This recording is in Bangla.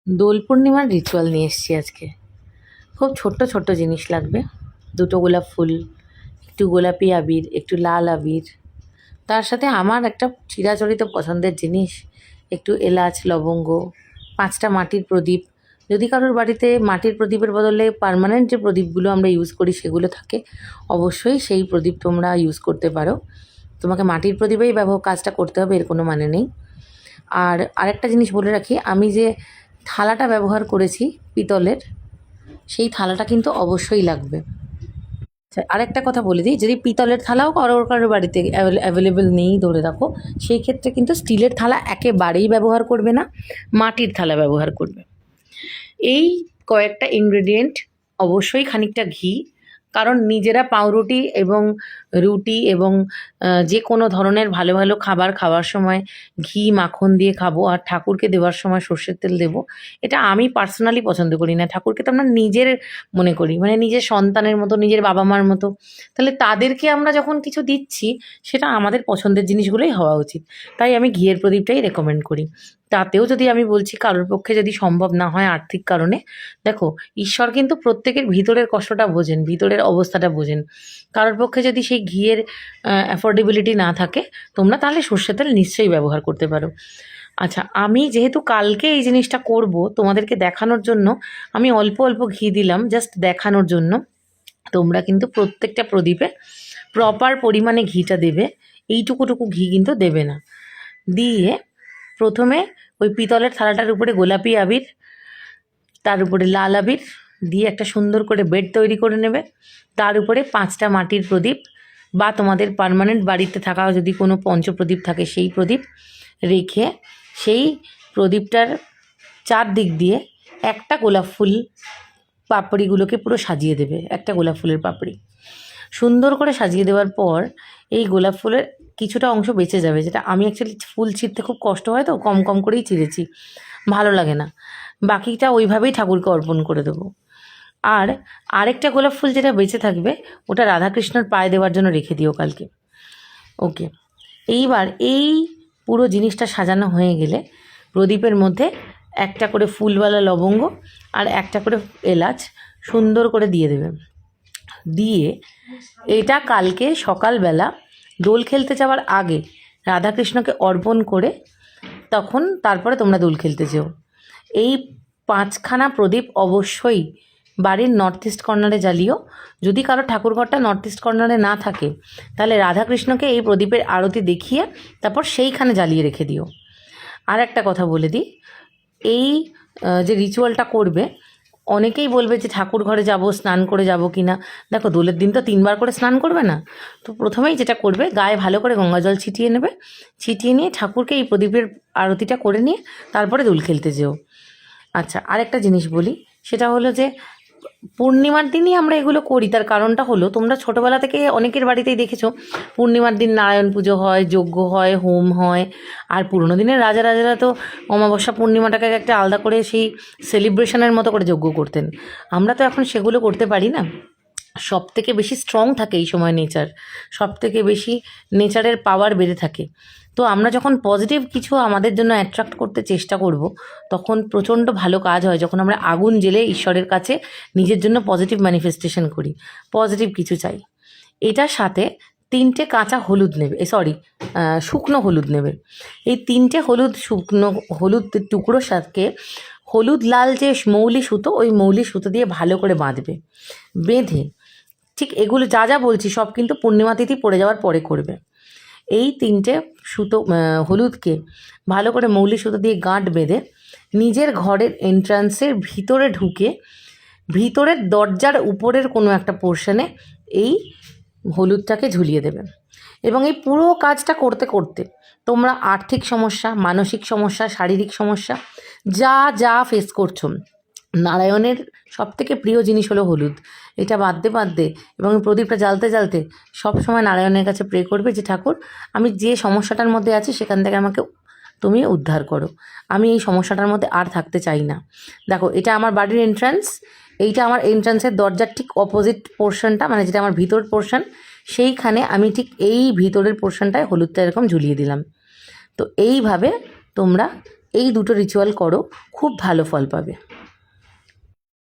দোল পূর্ণিমার রিচুয়াল নিয়ে এসেছি আজকে। খুব ছোট্ট ছোট্ট জিনিস লাগবে। দুটো গোলাপ ফুল, একটু গোলাপি আবির, একটু লাল আবির, তার সাথে আমার একটা চিরাচরিত পছন্দের জিনিস একটু এলাচ, লবঙ্গ, 5টা মাটির প্রদীপ। যদি কারোর বাড়িতে মাটির প্রদীপের বদলে পার্মানেন্ট যে প্রদীপগুলো আমরা ইউজ করি সেগুলো থাকে, অবশ্যই সেই প্রদীপ তোমরা ইউজ করতে পারো। তোমাকে মাটির প্রদীপেই কাজটা করতে হবে, এর কোনো মানে নেই। আর আরেকটা জিনিস বলে রাখি, আমি যে থালাটা ব্যবহার করেছি পিতলের, সেই থালাটা কিন্তু অবশ্যই লাগবে। আচ্ছা, আরেকটা কথা বলে দিই, যদি পিতলের থালাও কারোর বাড়িতে অ্যাভেলেবেল নেই ধরে রাখো, সেই ক্ষেত্রে কিন্তু স্টিলের থালা একেবারেই ব্যবহার করবে না, মাটির থালা ব্যবহার করবে। এই কয়েকটা ইনগ্রেডিয়েন্ট, অবশ্যই খানিকটা ঘি, কারণ নিজেরা পাউরুটি এবং রুটি এবং যে কোনো ধরনের ভালো ভালো খাবার খাওয়ার সময় ঘি মাখন দিয়ে খাবো, আর ঠাকুরকে দেওয়ার সময় সর্ষের তেল দেবো। এটা আমি পার্সোনালি পছন্দ করি না। ঠাকুরকে তো আমরা নিজের মনে করি, মানে নিজের সন্তানের মতো, নিজের বাবা মার মতো। তাহলে তাদেরকে আমরা যখন কিছু দিচ্ছি, সেটা আমাদের পছন্দের জিনিসগুলোই হওয়া উচিত। তাই আমি ঘিয়ের প্রদীপটাই রেকমেন্ড করি। তাতেও যদি আমি বলছি কারোর পক্ষে যদি সম্ভব না হয় আর্থিক কারণে, দেখো, ঈশ্বর কিন্তু প্রত্যেকের ভিতরের কষ্টটা বোঝেন, ভিতরের অবস্থাটা বোঝেন। কারোর পক্ষে যদি সেই ঘিয়ের অ্যাফোর্ডেবিলিটি না থাকে, তোমরা তাহলে সর্ষের তেল নিশ্চয়ই ব্যবহার করতে পারো। আচ্ছা, আমি যেহেতু কালকে এই জিনিসটা করব তোমাদেরকে দেখানোর জন্য, আমি অল্প অল্প ঘি দিলাম জাস্ট দেখানোর জন্য। তোমরা কিন্তু প্রত্যেকটা প্রদীপে প্রপার পরিমাণে ঘিটা দেবে, এইটুকুটুকু ঘি কিন্তু দেবে না। দিয়ে প্রথমে ওই পিতলের থালাটার উপরে গোলাপি আবির, তার উপরে লাল আবির দিয়ে একটা সুন্দর করে বেড তৈরি করে নেবে। তার উপরে 5টা মাটির প্রদীপ, বা তোমাদের পার্মানেন্ট বাড়িতে থাকা যদি কোনো পঞ্চপ্রদীপ থাকে সেই প্রদীপ রেখে, সেই প্রদীপটার চারদিক দিয়ে একটা গোলাপ ফুল পাপড়িগুলোকে পুরো সাজিয়ে দেবে। একটা গোলাপ ফুলের পাপড়ি সুন্দর করে সাজিয়ে দেওয়ার পর, এই গোলাপ ফুলের কিছুটা অংশ বেঁচে যাবে, যেটা আমি অ্যাকচুয়ালি ফুল ছিঁড়তে খুব কষ্ট হয়, তো কম কম করেই ছিঁড়েছি, ভালো লাগে না। বাকিটা ওইভাবেই ঠাকুরকে অর্পণ করে দেবো। আর আরেকটা গোলাপ ফুল যেটা বেঁচে থাকবে, ওটা রাধাকৃষ্ণর পায়ে দেওয়ার জন্য রেখে দিও কালকে। ওকে, এইবার এই পুরো জিনিসটা সাজানো হয়ে গেলে প্রদীপের মধ্যে একটা করে ফুলওয়ালা লবঙ্গ আর একটা করে এলাচ সুন্দর করে দিয়ে দেবে। দিয়ে এটা কালকে সকালবেলা দোল খেলতে যাওয়ার আগে রাধাকৃষ্ণকে অর্পণ করে তখন তারপরে তোমরা দোল খেলতে যেও। এই 5খানা প্রদীপ অবশ্যই বাড়ির নর্থ ইস্ট কর্নারে জ্বালিও। যদি কারো ঠাকুরঘরটা নর্থ ইস্ট কর্নারে না থাকে, তাহলে রাধাকৃষ্ণকে এই প্রদীপের আরতি দেখিয়ে তারপর সেইখানে জ্বালিয়ে রেখে দিও। আর একটা কথা বলে দিই, এই যে রিচুয়ালটা করবে, অনেকেই বলবে যে ঠাকুর ঘরে যাব, স্নান করে যাব কি না। দেখো, দোলের দিন তো 3বার করে স্নান করবে না, তো প্রথমেই যেটা করবে, গায়ে ভালো করে গঙ্গা জল ছিটিয়ে নেবে। ছিটিয়ে নিয়ে ঠাকুরকে এই প্রদীপের আরতিটা করে নিয়ে তারপরে দোল খেলতে যেও। আচ্ছা, আরেকটা জিনিস বলি, সেটা হলো যে পূর্ণিমার দিনই আমরা এগুলো করি। তার কারণটা হলো, তোমরা ছোটোবেলা থেকে অনেকের বাড়িতেই দেখেছো পূর্ণিমার দিন নারায়ণ পুজো হয়, যজ্ঞ হয়, হোম হয়। আর পুরোনো দিনের রাজারা তো অমাবস্যা পূর্ণিমাটাকে একটা আলাদা করে সেই সেলিব্রেশনের মতো করে যজ্ঞ করতেন। আমরা তো এখন সেগুলো করতে পারি না। সব থেকে বেশি স্ট্রং থাকে এই সময় নেচার, সব থেকে বেশি নেচারের পাওয়ার বেড়ে থাকে। তো আমরা যখন পজিটিভ কিছু আমাদের জন্য অ্যাট্রাক্ট করতে চেষ্টা করব, তখন প্রচণ্ড ভালো কাজ হয়। যখন আমরা আগুন জ্বেলে ঈশ্বরের কাছে নিজের জন্য পজিটিভ ম্যানিফেস্টেশন করি, পজিটিভ কিছু চাই। এটার সাথে 3টে কাঁচা হলুদ নেবে, শুকনো হলুদ নেবে। এই 3টে শুকনো হলুদ টুকরোর সাথে হলুদ লাল যে মৌলি সুতো, ওই মৌলি সুতো দিয়ে ভালো করে বাঁধবে। বেঁধে, ঠিক এগুলো যা যা বলছি সব কিন্তু পূর্ণিমা তিথি পড়ে যাওয়ার পরে করবে। এই 3টে সুতো হলুদকে ভালো করে মৌলি সুতো দিয়ে গাঁট বেঁধে নিজের ঘরের এন্ট্রান্সের ভিতরে ঢুকে, ভিতরের দরজার উপরের কোনো একটা পোর্শনে এই হলুদটাকে ঝুলিয়ে দেবে। এবং এই পুরো কাজটা করতে করতে তোমরা আর্থিক সমস্যা, মানসিক সমস্যা, শারীরিক সমস্যা যা যা ফেস করছো, নারায়ণের সবথেকে প্রিয় জিনিস হলো হলুদ, এটা বাঁধতে বাঁধতে এবং প্রদীপটা জ্বালতে জ্বালতে সবসময় নারায়ণের কাছে প্রে করবে যে ঠাকুর, আমি যে সমস্যাটার মধ্যে আছি সেখান থেকে আমাকে তুমি উদ্ধার করো, আমি এই সমস্যাটার মধ্যে আর থাকতে চাই না। দেখো, এটা আমার বাড়ির এন্ট্রান্স, এইটা আমার এন্ট্রান্সের দরজার ঠিক অপোজিট পোর্শনটা, মানে যেটা আমার ভিতর পোর্শন, সেইখানে আমি ঠিক এই ভিতরের পোর্শনটায় হলুদটা এরকম ঝুলিয়ে দিলাম। তো এইভাবে তোমরা এই দুটো রিচুয়াল করো, খুব ভালো ফল পাবে।